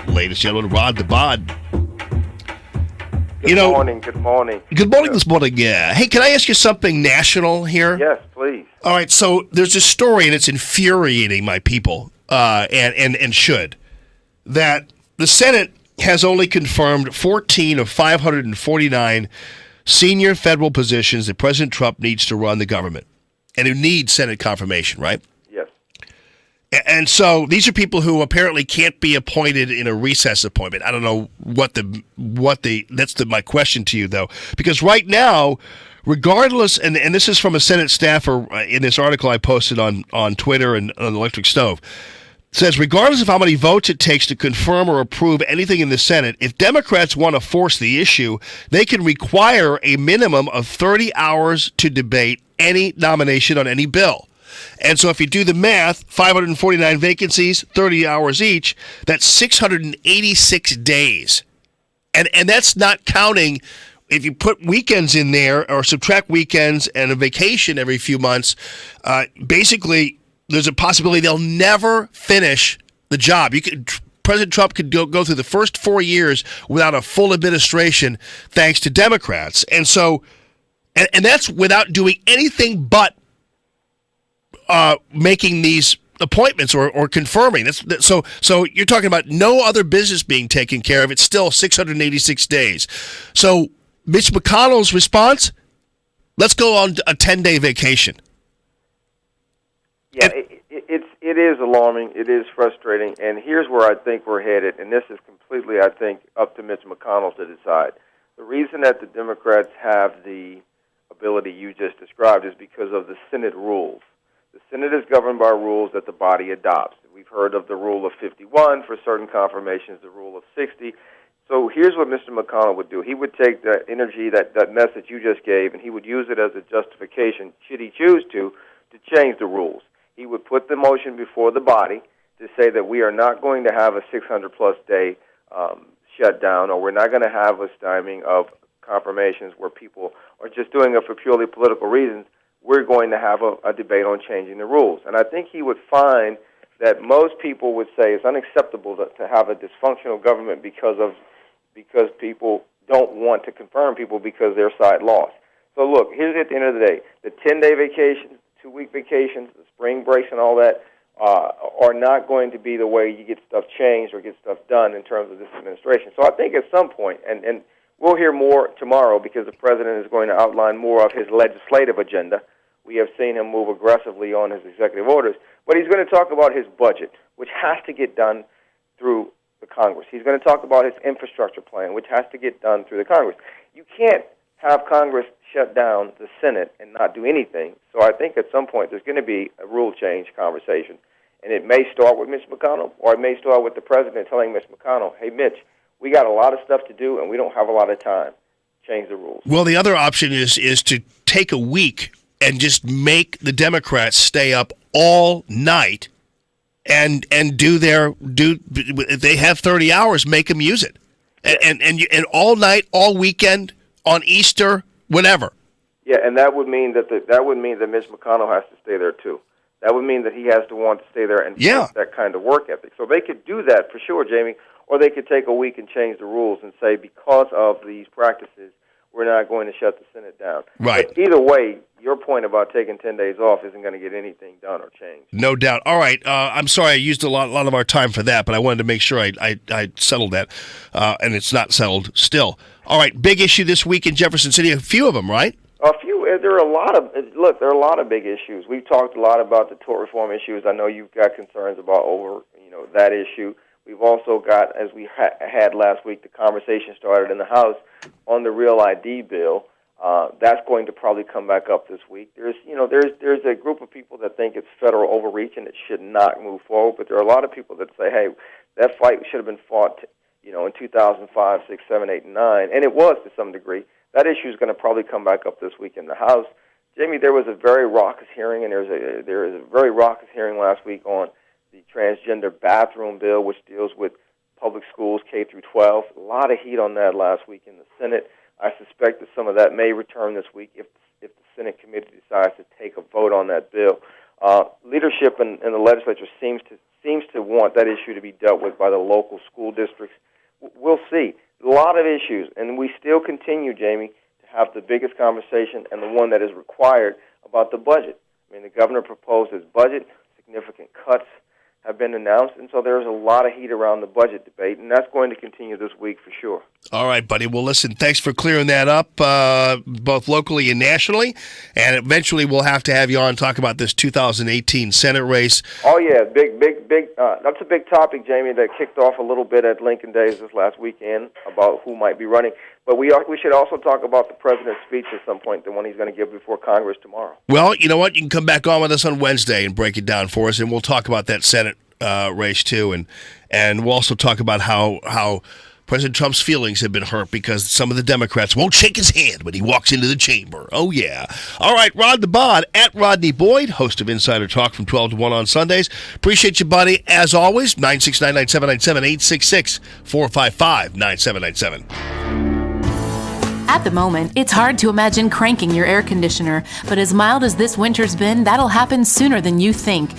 Ladies and gentlemen, Rod the Bod. Good morning. Good morning. Good morning this morning. Hey, can I ask you something national here? Yes, please. All right, so there's a story, and it's infuriating my people, and should, that the Senate has only confirmed 14 of 549 senior federal positions that President Trump needs to run the government, and who need Senate confirmation, right? Yes. And so these are people who apparently can't be appointed in a recess appointment. I don't know that's my question to you, though, because right now, regardless, and this is from a Senate staffer in this article I posted on Twitter and on Electric Stove, says, regardless of how many votes it takes to confirm or approve anything in the Senate, if Democrats want to force the issue, they can require a minimum of 30 hours to debate any nomination on any bill. And so if you do the math, 549 vacancies, 30 hours each, that's 686 days. And that's not counting if you put weekends in there or subtract weekends and a vacation every few months, basically there's a possibility they'll never finish the job. President Trump could go through the first 4 years without a full administration thanks to Democrats. And so, and that's without doing anything but making these appointments or confirming. So you're talking about no other business being taken care of. It's still 686 days. So Mitch McConnell's response, let's go on a 10-day vacation. Yeah, it is alarming. It is frustrating. And here's where I think we're headed, and this is completely, I think, up to Mitch McConnell to decide. The reason that the Democrats have the ability you just described is because of the Senate rules. The Senate is governed by rules that the body adopts. We've heard of the rule of 51 for certain confirmations, the rule of 60. So here's what Mr. McConnell would do. He would take that energy, that message you just gave, and he would use it as a justification, should he choose to change the rules. He would put the motion before the body to say that we are not going to have a 600-plus day shutdown, or we're not going to have a styming of confirmations where people are just doing it for purely political reasons. We're going to have a debate on changing the rules. And I think he would find that most people would say it's unacceptable to have a dysfunctional government because people don't want to confirm people because their side lost. So look, here's at the end of the day, the 10-day vacations, 2-week vacations, the spring breaks and all that are not going to be the way you get stuff changed or get stuff done in terms of this administration. So I think at some point, and we'll hear more tomorrow because the president is going to outline more of his legislative agenda. We have seen him move aggressively on his executive orders. But he's going to talk about his budget, which has to get done through the Congress. He's going to talk about his infrastructure plan, which has to get done through the Congress. You can't have Congress shut down the Senate and not do anything. So I think at some point there's going to be a rule change conversation. And it may start with Mitch McConnell, or it may start with the president telling Mitch McConnell, hey, Mitch, we got a lot of stuff to do, and we don't have a lot of time. Change the rules. Well, the other option is to take a week and just make the Democrats stay up all night and if they have 30 hours, make them use it. And all night, all weekend, on Easter, whenever. Yeah, and that would mean that Mitch McConnell has to stay there too. That would mean that he has to want to stay there and have that kind of work ethic. So they could do that for sure, Jamie, or they could take a week and change the rules and say because of these practices, we're not going to shut the Senate down. Right. But either way, your point about taking 10 days off isn't going to get anything done or changed. No doubt. All right. I'm sorry I used a lot of our time for that, but I wanted to make sure I settled that, and it's not settled still. All right. Big issue this week in Jefferson City. A few of them, right? A few. There are a lot of big issues. We've talked a lot about the tort reform issues. I know you've got concerns about that issue. We've also got, as we had last week, the conversation started in the House on the Real ID bill. That's going to probably come back up this week. There's a group of people that think it's federal overreach and it should not move forward. But there are a lot of people that say, hey, that fight should have been fought, in 2005, 6, 7, 8, and 9, and it was to some degree. That issue is going to probably come back up this week in the House. Jamie, there was a very raucous hearing, and there is a very raucous hearing last week on the transgender bathroom bill, which deals with public schools K through 12. A lot of heat on that last week in the Senate. I suspect that some of that may return this week if the Senate committee decides to take a vote on that bill. Leadership in the legislature seems to want that issue to be dealt with by the local school districts. We'll see. A lot of issues, and we still continue, Jamie, to have the biggest conversation and the one that is required about the budget. I mean, the governor proposed his budget, significant cuts have been announced, and so there's a lot of heat around the budget debate, and that's going to continue this week for sure. All right, buddy. Well, listen, thanks for clearing that up, both locally and nationally, and eventually we'll have to have you on and talk about this 2018 Senate race. Oh, yeah, big. That's a big topic, Jamie, that kicked off a little bit at Lincoln Days this last weekend about who might be running. But we should also talk about the president's speech at some point, the one he's going to give before Congress tomorrow. Well, you know what? You can come back on with us on Wednesday and break it down for us, and we'll talk about that Senate race too, and we'll also talk about how President Trump's feelings have been hurt because some of the Democrats won't shake his hand when he walks into the chamber. Oh, yeah. All right, Rod the Bod, at Rodney Boyd, host of Insider Talk from 12 to 1 on Sundays. Appreciate you, buddy. As always, 969-9797, 866-455-9797. At the moment, it's hard to imagine cranking your air conditioner, but as mild as this winter's been, that'll happen sooner than you think.